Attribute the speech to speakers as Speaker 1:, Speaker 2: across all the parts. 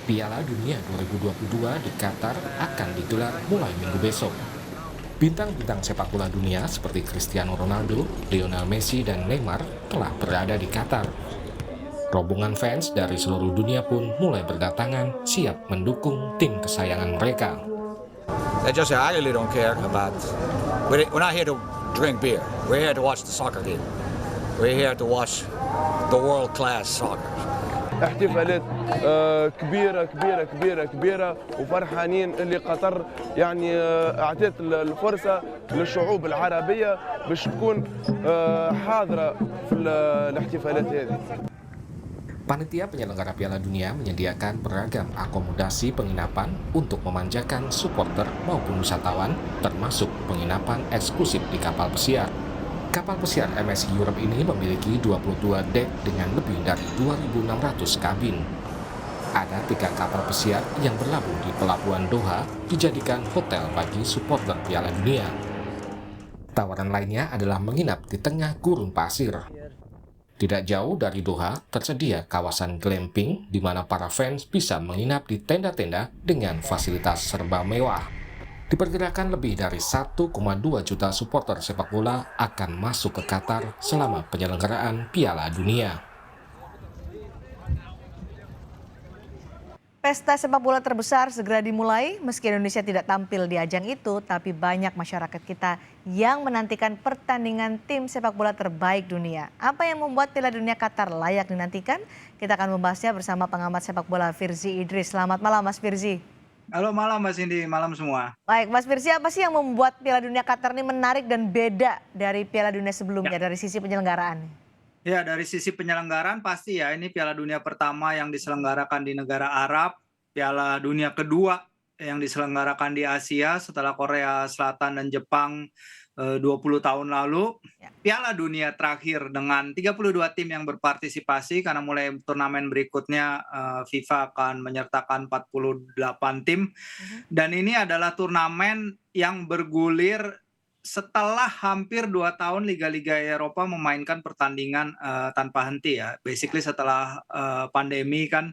Speaker 1: Piala Dunia 2022 di Qatar akan digelar mulai minggu besok. Bintang-bintang sepak bola dunia seperti Cristiano Ronaldo, Lionel Messi, dan Neymar telah berada di Qatar. Rombongan fans dari seluruh dunia pun mulai berdatangan siap mendukung tim kesayangan mereka.
Speaker 2: I really don't care about. We're not here to drink beer. We're here to watch the soccer game. We're here to watch the world-class soccer.
Speaker 3: احتفالات كبيرة كبيرة كبيرة كبيرة وفرحانين اللي قطر يعني أعطت الفرصة للشعوب العربية باش تكون حاضرة في الاحتفالات هذه.
Speaker 1: Panitia penyelenggara Piala Dunia menyediakan beragam akomodasi penginapan untuk memanjakan supporter maupun wisatawan, termasuk penginapan eksklusif di kapal pesiar. Kapal pesiar MSC Europe ini memiliki 22 dek dengan lebih dari 2.600 kabin. Ada 3 kapal pesiar yang berlabuh di Pelabuhan Doha dijadikan hotel bagi supporter Piala Dunia. Tawaran lainnya adalah menginap di tengah gurun pasir. Tidak jauh dari Doha, tersedia kawasan glamping di mana para fans bisa menginap di tenda-tenda dengan fasilitas serba mewah. Diperkirakan lebih dari 1,2 juta supporter sepak bola akan masuk ke Qatar selama penyelenggaraan Piala Dunia.
Speaker 4: Pesta sepak bola terbesar segera dimulai, meski Indonesia tidak tampil di ajang itu, tapi banyak masyarakat kita yang menantikan pertandingan tim sepak bola terbaik dunia. Apa yang membuat Piala Dunia Qatar layak dinantikan? Kita akan membahasnya bersama pengamat sepak bola Firzi Idris. Selamat malam Mas Firzi.
Speaker 5: Halo malam Mbak Cindy, malam semua.
Speaker 4: Baik, Mas Firzi, apa sih yang membuat Piala Dunia Qatar ini menarik dan beda dari Piala Dunia sebelumnya dari sisi penyelenggaraan?
Speaker 5: Ya, dari sisi penyelenggaraan pasti ya, ini Piala Dunia pertama yang diselenggarakan di negara Arab, Piala Dunia kedua yang diselenggarakan di Asia setelah Korea Selatan dan Jepang 20 tahun lalu. Piala Dunia terakhir dengan 32 tim yang berpartisipasi, karena mulai turnamen berikutnya FIFA akan menyertakan 48 tim. Dan ini adalah turnamen yang bergulir setelah hampir 2 tahun Liga-Liga Eropa memainkan pertandingan tanpa henti ya. Basically setelah pandemi kan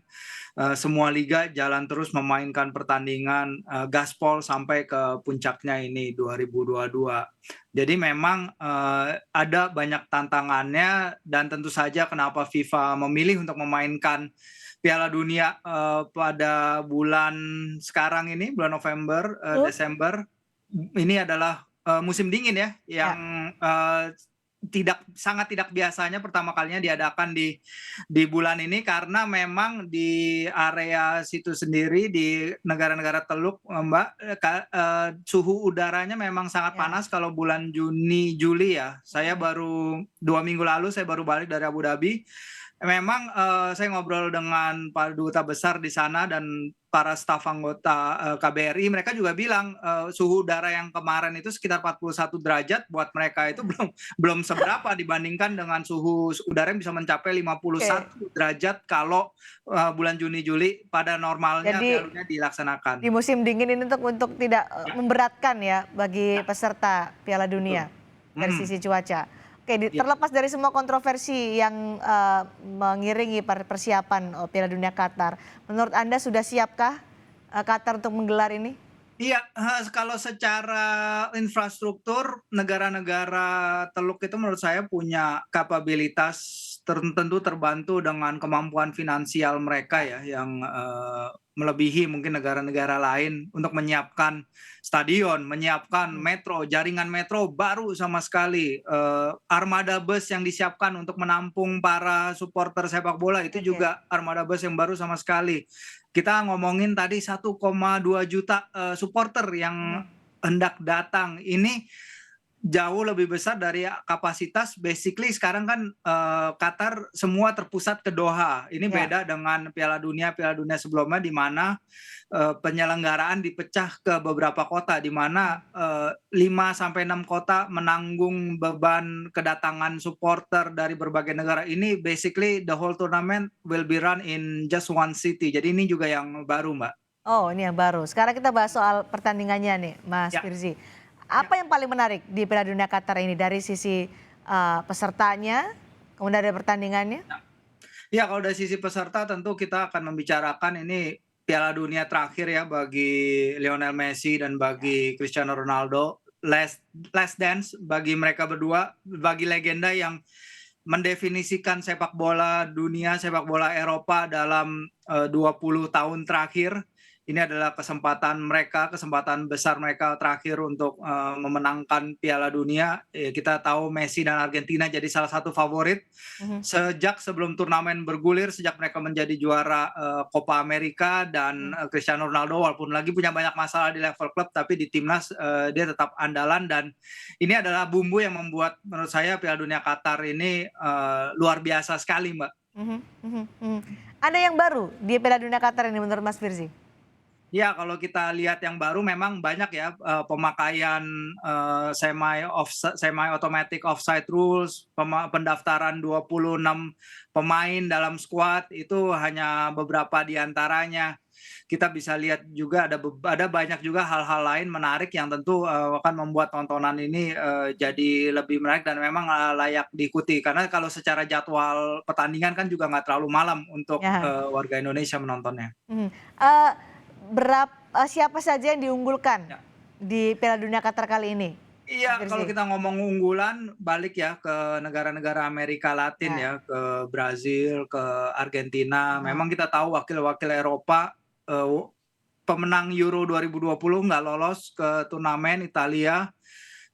Speaker 5: semua liga jalan terus memainkan pertandingan gaspol sampai ke puncaknya ini 2022. Jadi memang ada banyak tantangannya, dan tentu saja kenapa FIFA memilih untuk memainkan Piala Dunia pada bulan sekarang ini, bulan November, Desember. Ini adalah musim dingin ya, yang sangat tidak biasanya pertama kalinya diadakan di bulan ini, karena memang di area situ sendiri di negara-negara Teluk, Mbak, suhu udaranya memang sangat panas kalau bulan Juni Juli ya. Saya baru 2 minggu lalu saya baru balik dari Abu Dhabi. Memang saya ngobrol dengan Pak Duta Besar di sana dan para staf anggota KBRI, mereka juga bilang suhu udara yang kemarin itu sekitar 41 derajat buat mereka itu belum seberapa dibandingkan dengan suhu udara yang bisa mencapai 51 derajat kalau bulan Juni Juli pada normalnya Piala dilaksanakan.
Speaker 4: Di musim dingin ini untuk tidak memberatkan ya bagi peserta Piala Dunia dari sisi cuaca. Oke, terlepas dari semua kontroversi yang mengiringi persiapan Piala Dunia Qatar, menurut Anda sudah siapkah Qatar untuk menggelar ini?
Speaker 5: Iya, kalau secara infrastruktur negara-negara Teluk itu menurut saya punya kapabilitas, tentu terbantu dengan kemampuan finansial mereka ya, yang melebihi mungkin negara-negara lain untuk menyiapkan stadion, menyiapkan metro, jaringan metro baru sama sekali, armada bus yang disiapkan untuk menampung para supporter sepak bola itu juga armada bus yang baru sama sekali. Kita ngomongin tadi 1,2 juta supporter yang hendak datang. Ini jauh lebih besar dari kapasitas. Basically sekarang kan Qatar semua terpusat ke Doha. Ini beda dengan Piala Dunia sebelumnya, di mana penyelenggaraan dipecah ke beberapa kota, di mana 5-6 kota menanggung beban kedatangan supporter dari berbagai negara. Ini basically the whole tournament will be run in just one city. Jadi ini juga yang baru, Mbak.
Speaker 4: Oh, ini yang baru. Sekarang kita bahas soal pertandingannya nih, Mas Firzi. Apa yang paling menarik di Piala Dunia Qatar ini dari sisi pesertanya, kemudian dari pertandingannya?
Speaker 5: Ya, kalau dari sisi peserta tentu kita akan membicarakan ini Piala Dunia terakhir ya bagi Lionel Messi dan bagi Cristiano Ronaldo. Last dance bagi mereka berdua, bagi legenda yang mendefinisikan sepak bola dunia, sepak bola Eropa dalam 20 tahun terakhir. Ini adalah kesempatan besar mereka terakhir untuk memenangkan Piala Dunia. Kita tahu Messi dan Argentina jadi salah satu favorit sejak sebelum turnamen bergulir, sejak mereka menjadi juara Copa America, dan Cristiano Ronaldo walaupun lagi punya banyak masalah di level klub, tapi di timnas dia tetap andalan, dan ini adalah bumbu yang membuat menurut saya Piala Dunia Qatar ini luar biasa sekali, Mbak.
Speaker 4: Ada yang baru di Piala Dunia Qatar ini menurut Mas Firzi?
Speaker 5: Ya, kalau kita lihat yang baru memang banyak ya pemakaian semi automatic offside rules, pendaftaran 26 pemain dalam skuad itu hanya beberapa di antaranya. Kita bisa lihat juga ada banyak juga hal-hal lain menarik yang tentu akan membuat tontonan ini jadi lebih menarik dan memang layak diikuti. Karena kalau secara jadwal pertandingan kan juga nggak terlalu malam untuk
Speaker 4: Ya.
Speaker 5: warga Indonesia menontonnya.
Speaker 4: Siapa saja yang diunggulkan
Speaker 5: Ya.
Speaker 4: di Piala Dunia Qatar kali ini?
Speaker 5: Iya,
Speaker 4: Mas
Speaker 5: kalau
Speaker 4: Firzi?
Speaker 5: kita ngomong unggulan, balik ya ke negara-negara Amerika Latin
Speaker 4: Ya.
Speaker 5: ya, ke Brazil, ke Argentina. Memang kita tahu wakil-wakil Eropa, pemenang Euro 2020 nggak lolos ke turnamen Italia.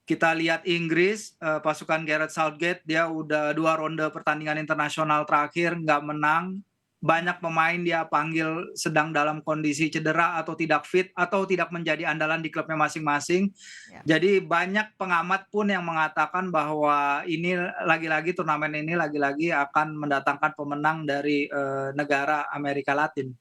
Speaker 5: Kita lihat Inggris, pasukan Gareth Southgate, dia udah 2 ronde pertandingan internasional terakhir nggak menang. Banyak pemain dia panggil sedang dalam kondisi cedera atau tidak fit atau tidak menjadi andalan di klubnya masing-masing.
Speaker 4: Ya.
Speaker 5: Jadi banyak pengamat pun yang mengatakan bahwa ini lagi-lagi turnamen ini lagi-lagi akan mendatangkan pemenang dari negara Amerika Latin.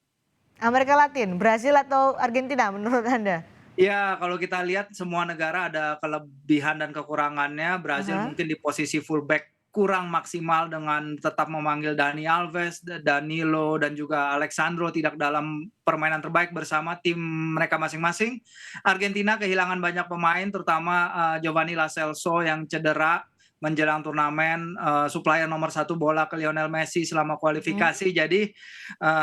Speaker 4: Amerika Latin, Brazil atau Argentina menurut Anda?
Speaker 5: Ya, kalau kita lihat semua negara ada kelebihan dan kekurangannya. Brazil mungkin di posisi fullback kurang maksimal dengan tetap memanggil Dani Alves, Danilo, dan juga Alexandro tidak dalam permainan terbaik bersama tim mereka masing-masing. Argentina kehilangan banyak pemain, terutama Giovanni Lo Celso yang cedera menjelang turnamen, supplier nomor 1 bola ke Lionel Messi selama kualifikasi. Jadi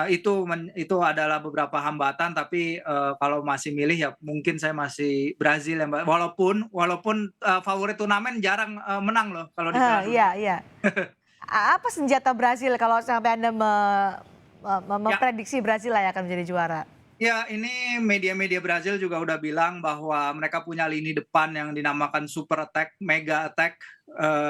Speaker 5: itu adalah beberapa hambatan, tapi kalau masih milih ya mungkin saya masih Brazil ya, Mbak. Walaupun favorit turnamen jarang menang loh kalau di Piala Dunia.
Speaker 4: Iya, iya. Apa senjata Brazil kalau sampai Anda memprediksi Brazil lah yang akan menjadi juara?
Speaker 5: Ya, ini media-media Brazil juga udah bilang bahwa mereka punya lini depan yang dinamakan super attack, mega attack.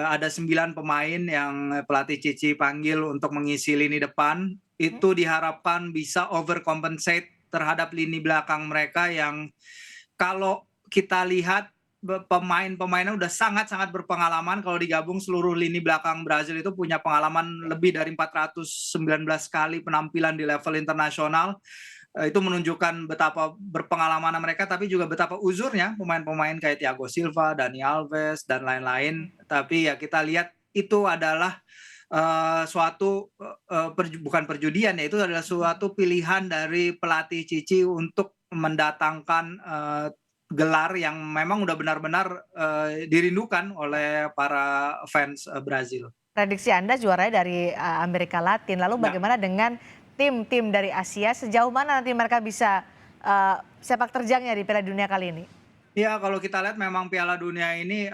Speaker 5: Ada 9 pemain yang pelatih Cici panggil untuk mengisi lini depan. Itu diharapkan bisa overcompensate terhadap lini belakang mereka yang kalau kita lihat pemain-pemainnya udah sangat-sangat berpengalaman. Kalau digabung seluruh lini belakang Brazil itu punya pengalaman lebih dari 419 kali penampilan di level internasional. Itu menunjukkan betapa berpengalaman mereka, tapi juga betapa uzurnya pemain-pemain kayak Thiago Silva, Dani Alves, dan lain-lain. Tapi ya kita lihat itu adalah suatu bukan perjudian ya, itu adalah suatu pilihan dari pelatih Cici untuk mendatangkan gelar yang memang udah benar-benar dirindukan oleh para fans Brazil.
Speaker 4: Prediksi Anda juaranya dari Amerika Latin. Lalu bagaimana dengan tim-tim dari Asia? Sejauh mana nanti mereka bisa sepak terjangnya di Piala Dunia kali ini?
Speaker 5: Ya, kalau kita lihat memang Piala Dunia ini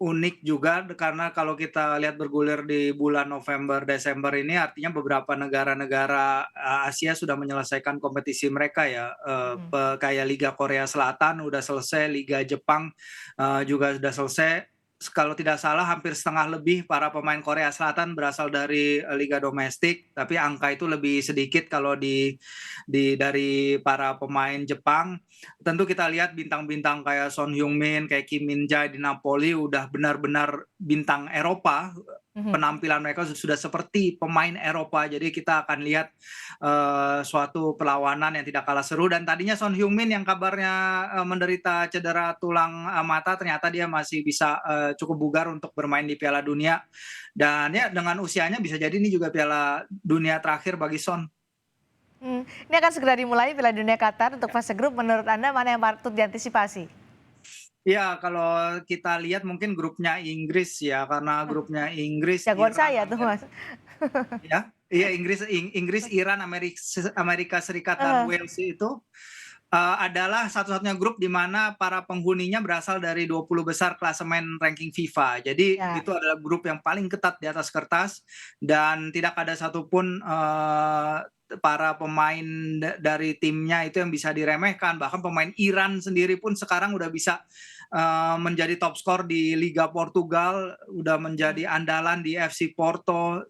Speaker 5: unik juga karena kalau kita lihat bergulir di bulan November, Desember ini artinya beberapa negara-negara Asia sudah menyelesaikan kompetisi mereka ya. Kayak Liga Korea Selatan udah selesai, Liga Jepang juga sudah selesai. Kalau tidak salah hampir setengah lebih para pemain Korea Selatan berasal dari liga domestik, tapi angka itu lebih sedikit kalau dari para pemain Jepang. Tentu kita lihat bintang-bintang kayak Son Heung-min, kayak Kim Min-jae di Napoli udah benar-benar bintang Eropa. Penampilan mereka sudah seperti pemain Eropa, jadi kita akan lihat suatu perlawanan yang tidak kalah seru. Dan tadinya Son Heung-min yang kabarnya menderita cedera tulang mata, ternyata dia masih bisa cukup bugar untuk bermain di Piala Dunia. Dan ya dengan usianya bisa jadi ini juga Piala Dunia terakhir bagi Son.
Speaker 4: Ini akan segera dimulai Piala Dunia Qatar untuk fase grup. Menurut Anda mana yang patut diantisipasi?
Speaker 5: Ya, kalau kita lihat mungkin grupnya Inggris ya, karena grupnya Inggris.
Speaker 4: Jagoan saya tuh, Mas.
Speaker 5: Ya. Iya, Inggris, Iran, Amerika Serikat dan Wales itu adalah satu-satunya grup di mana para penghuninya berasal dari 20 besar klasemen ranking FIFA. Jadi
Speaker 4: Ya.
Speaker 5: itu adalah grup yang paling ketat di atas kertas dan tidak ada satupun para pemain dari timnya itu yang bisa diremehkan. Bahkan pemain Iran sendiri pun sekarang udah bisa menjadi top skor di Liga Portugal, udah menjadi andalan di FC Porto,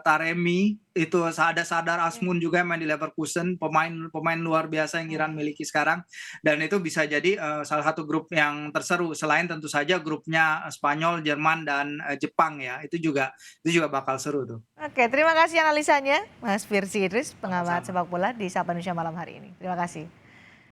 Speaker 5: Taremi, itu ada Sardar Azmoun juga yang main di Leverkusen, pemain luar biasa yang Iran miliki sekarang, dan itu bisa jadi salah satu grup yang terseru selain tentu saja grupnya Spanyol, Jerman dan Jepang ya, itu juga bakal seru tuh.
Speaker 4: Oke, terima kasih analisanya Mas Firsi Idris, pengamat
Speaker 5: Sama-sama.
Speaker 4: sepak bola di Sapa Indonesia malam hari ini. Terima kasih.